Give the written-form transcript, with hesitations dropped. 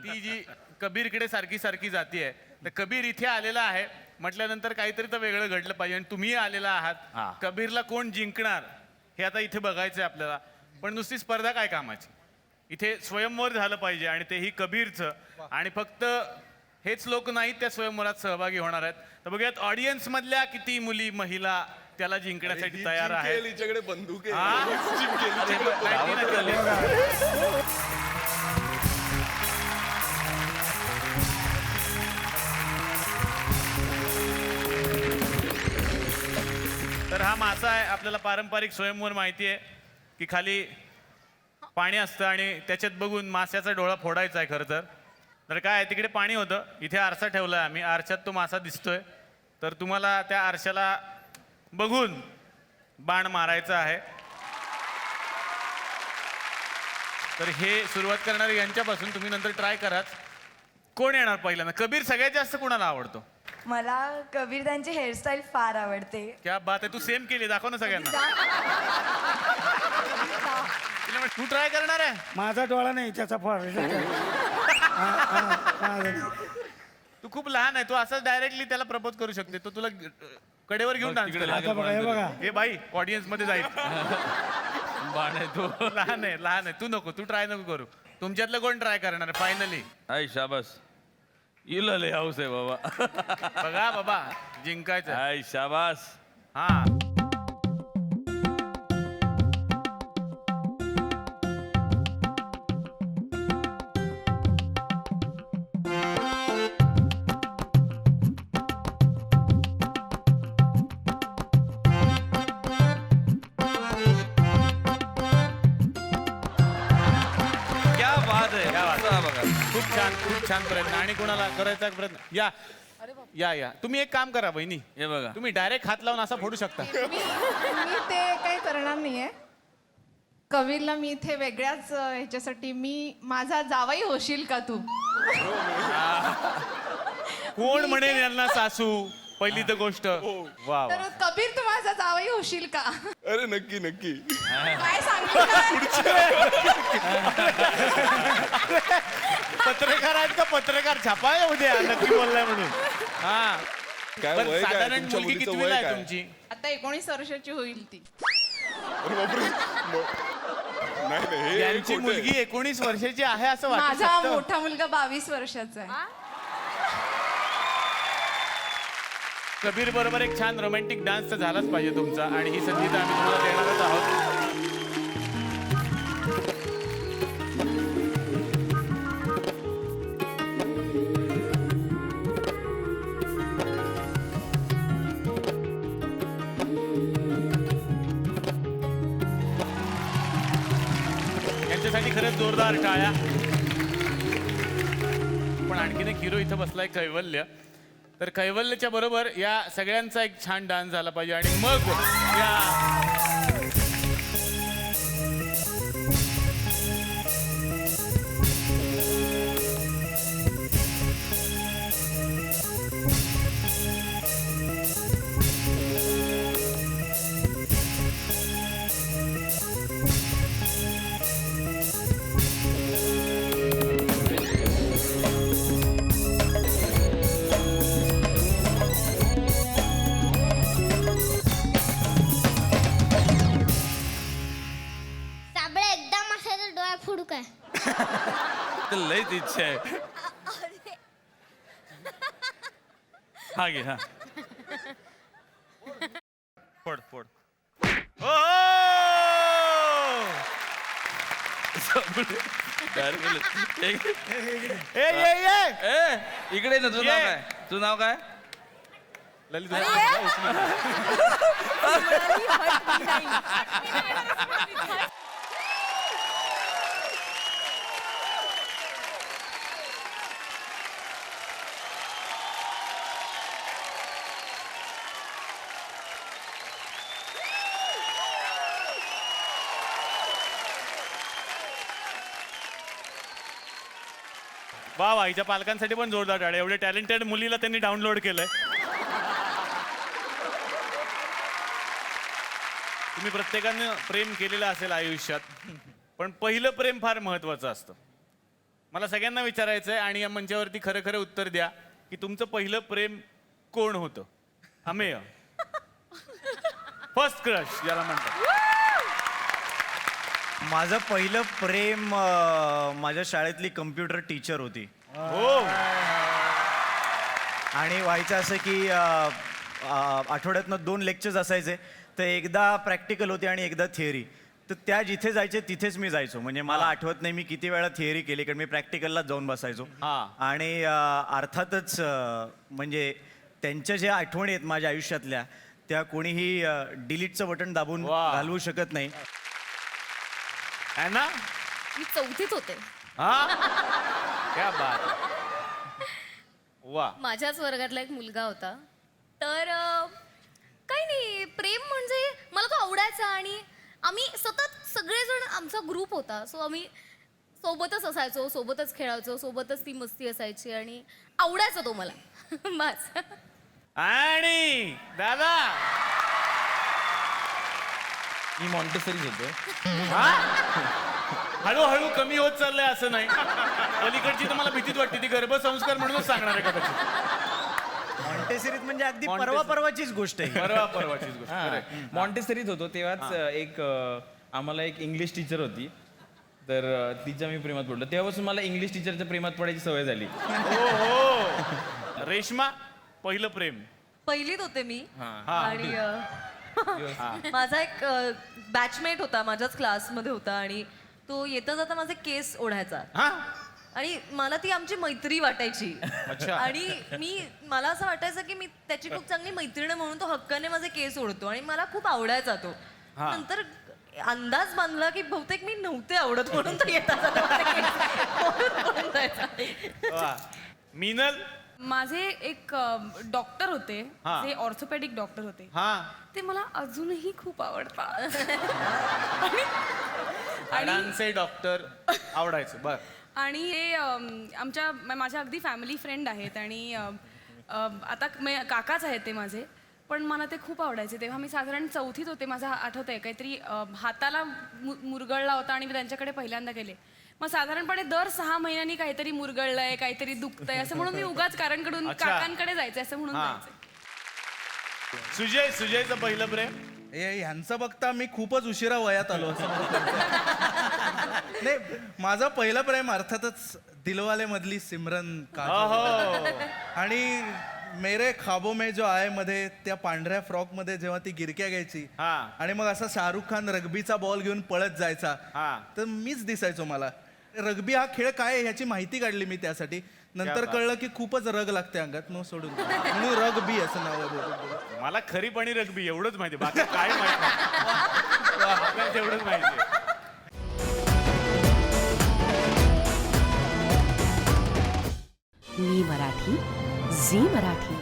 ती जी कबीरकडे सारखी सारखी जाती आहे, तर कबीर इथे आलेला आहे म्हटल्यानंतर काहीतरी तर वेगळं घडलं पाहिजे आणि तुम्ही आलेला आहात. कबीरला कोण जिंकणार हे आता इथे बघायचं आहे आपल्याला. पण नुसती स्पर्धा काय कामाची, इथे स्वयंवर झालं पाहिजे आणि तेही कबीरचं. आणि फक्त हेच लोक नाहीत त्या स्वयंवरात सहभागी होणार आहेत. तर बघूयात ऑडियन्स मधल्या किती मुली महिला त्याला जिंकण्यासाठी तयार आहेत. हिच्याकडे बंदूक आहे. हा? जिंकेल, अरे, हिच्याकडे नाही, ती नाही केली. तर हा मासा आहे, आपल्याला पारंपरिक स्वयंवर माहिती आहे की खाली पाणी असतं आणि त्याच्यात बघून माशाचा डोळा फोडायचा आहे. खरं तर काय आहे, तिकडे पाणी होतं, इथे आरसा ठेवला आहे आम्ही, आरशात तो मासा दिसतोय. तर तुम्हाला त्या आरशाला बघून बाण मारायचा आहे. तर हे सुरुवात करणारे यांच्यापासून तुम्ही नंतर ट्राय कराच. कोण येणार पहिल्यांदा? कबीर सगळ्यात जास्त कोणाला आवडतो? मला कबीर त्यांची हेअरस्टाईल फार आवडते. क्या बात आहे, तू सेम केली, दाखव ना सगळ्यांना. तिला म्हण, तू ट्राय करणार आहे? माझा डोळा नाही त्याचा फार. तू खूप लहान आहे, तू असं डायरेक्टली त्याला प्रपोज करू शकते. तो तुला कडेवर घेऊन डान्स करेल. आता बघा, हे बघा. हे बाई ऑडियन्स मध्ये जाईल. बाण आहे तो. लहान आहे, लहान आहे, तू नको, तू ट्राय नको करू. तुमच्यातलं कोण ट्राय करणार आहे फायनली? आई शाबास, इला लय हाऊस आहे बाबा. बघा बाबा, जिंकायचं. आई शाबास. हा, क्या बात आहे, क्या बात मस्त आहे बघा. खूप छान प्रयत्न. आणि कोणाला करायचा प्रयत्न? या या या, तुम्ही एक काम करा बहिणी, हे बघा, तुम्ही डायरेक्ट हात लावून असा फोडू शकता. मी ते काही करणार नाहीये. कबीरला मी इथे वेगळ्याच ह्याच्यासाठी, मी माझा जावई होशील का तू? कोण म्हणेल यांना सासू? पहिली तर गोष्ट. वा तर कबीर तू माझा जावई होशील का? अरे नक्की नक्की. काय सांगितलं? पत्रकार आहेत का? पत्रकार छापा येऊ द्या, नक्की बोललाय म्हणून. हा, काय पण वय काय साधारण तुमच्या मुलगी मुलीचं कितवीला वय आहे काय? तुमची? आता 19 वर्षाची होईल ती. अरे बापरे. नाही नाही, हे यांची खोटं आहे. मुलगी 19 वर्षाची आहे असं वाटू माझा शकतं. मोठा मुलगा 22 वर्षाचा आहे. कबीर बरोबर एक छान रोमॅन्टिक डान्स तर झालाच पाहिजे तुमचा, आणि ही संधी तर आम्ही तुम्हाला देणारच आहोत. यांच्यासाठी खरंच जोरदार टाळ्या. पण आणखीन एक हिरो इथं बसलाय, कैवल्य. तर कैवल्यच्या बरोबर या सगळ्यांचा एक छान डान्स झाला पाहिजे. आणि मग या साबळे एकदम असायचा डोळा फोडू काय? तर लयच इच्छा आहे. हा घे, हा. फोड फोड. ओ! Direct बोलले. ए ये ये ए, इकडे ना, तुझं नाव ये. काय? तुझं नाव काय? ललित वा वा, हिच्या पालकांसाठी पण जोरदार टाळ्या. एवढे टॅलेंटेड मुलीला त्यांनी डाउनलोड केलंय. तुम्ही प्रत्येकाने प्रेम केलेलं असेल आयुष्यात, पण पहिलं प्रेम फार महत्वाचं असतं. मला सगळ्यांना विचारायचं आहे आणि या मंचावरती खरं खरं उत्तर द्या की तुमचं पहिलं प्रेम कोण होतं? अमेय, फर्स्ट क्रश ज्याला म्हणतात. माझं पहिलं प्रेम माझ्या शाळेतली कम्प्युटर टीचर होती. हो. आणि व्हायचं असं की आठवड्यातनं 2 लेक्चर्स असायचे, तर एकदा प्रॅक्टिकल होते आणि एकदा थिअरी. तर त्या जिथे जायचे तिथेच मी जायचो. म्हणजे मला आठवत नाही मी किती वेळा थिअरी केली, कारण मी प्रॅक्टिकललाच जाऊन बसायचो. आणि अर्थातच म्हणजे त्यांच्या ज्या आठवणी आहेत माझ्या आयुष्यातल्या, त्या कोणीही डिलीटचं बटन दाबून घालवू शकत नाही. है ना? मी 4थीत होते. क्या बात. वा. माझ्याच वर्गातला एक मुलगा होता. तर काही नाही, प्रेम म्हणजे मला तो आवडायचा आणि आम्ही सतत सगळेजण आमचा ग्रुप होता. सो आम्ही सोबतच असायचो, सोबतच खेळायचो, सोबतच ती मस्ती असायची आणि आवडायचा तो मला. बस. आणि दादा मी मॉन्टेसरीच होतो. हळूहळू कमी होत चाललंय असं नाही. पलीकडची तर मला भीतीच वाटते, ती गर्भसंस्कार म्हणूनच सांगणार आहे कदाचित. मॉन्टेसरीत म्हणजे अगदी मॉन्टेसरी. परवाचीच गोष्ट आहे. परवाचीच गोष्ट. correct. मॉन्टेसरीत होतो तेव्हाच आम्हाला एक इंग्लिश टीचर होती. तर तिच्या मी प्रेमात पडलो. तेव्हापासून मला इंग्लिश टीचरच्या प्रेमात पडायची सवय झाली. हो. रेश्मा, पहिलं प्रेम. पहिलीत होते मी. हा. आणि माझा एक बॅचमेट होता, माझ्याच क्लासमध्ये होता आणि तो येता जाता माझे केस ओढायचा. आणि मला ती आमची मैत्री वाटायची. आणि मला असं वाटायचं की मी त्याची खूप चांगली मैत्रीण आहे म्हणून तो हक्काने माझे केस ओढतो आणि मला खूप आवडायचा तो. नंतर अंदाज बांधला की बहुतेक मी नव्हते आवडत म्हणून तो येता जाता माझे केस ओढून जायचा. मीनल. माझे एक डॉक्टर होते, ते ऑर्थोपेडिक डॉक्टर होते. ते मला अजूनही खूप आवडतात. हाडांचे डॉक्टर आवडायचं. बर. आणि ते माझ्या अगदी फॅमिली फ्रेंड आहेत आणि आता काकाच आहेत ते माझे. पण मला ते खूप आवडायचे. तेव्हा मी साधारण 4थीत होते. माझा आठवतंय काहीतरी हाताला मुरगळला होता आणि मी त्यांच्याकडे पहिल्यांदा गेले. मग साधारणपणे दर 6 महिन्यांनी काहीतरी मुरगळलंय, काहीतरी दुखतंय असं म्हणून मी उगाच काकांकडे जायचं असं म्हणून जायचं. सुजयचं पहिलं प्रेम. ह्यांचं बघता मी खूपच उशिरा वयात आलो असं नाही. माझं पहिलं प्रेम अर्थातच दिलवाले मधली सिमरन काजोल. आणि मेरे खाबो में जो आय मध्ये त्या पांढऱ्या फ्रॉक मध्ये जेव्हा ती गिरक्या घ्यायची आणि मग असा शाहरुख खान रग्बीचा बॉल घेऊन पळत जायचा, तर मीच दिसायचो. मला रग्बी हा खेळ काय आहे ह्याची माहिती काढली मी त्यासाठी. नंतर कळलं की खूपच रग लागते अंगात, मग सोडून म्हणून रग्बी असं नाव आहे. मला खरीपणी रग्बी एवढंच माहिती, बाकी काय माहिती तेवढंच माहिती. मी मराठी, झी मराठी.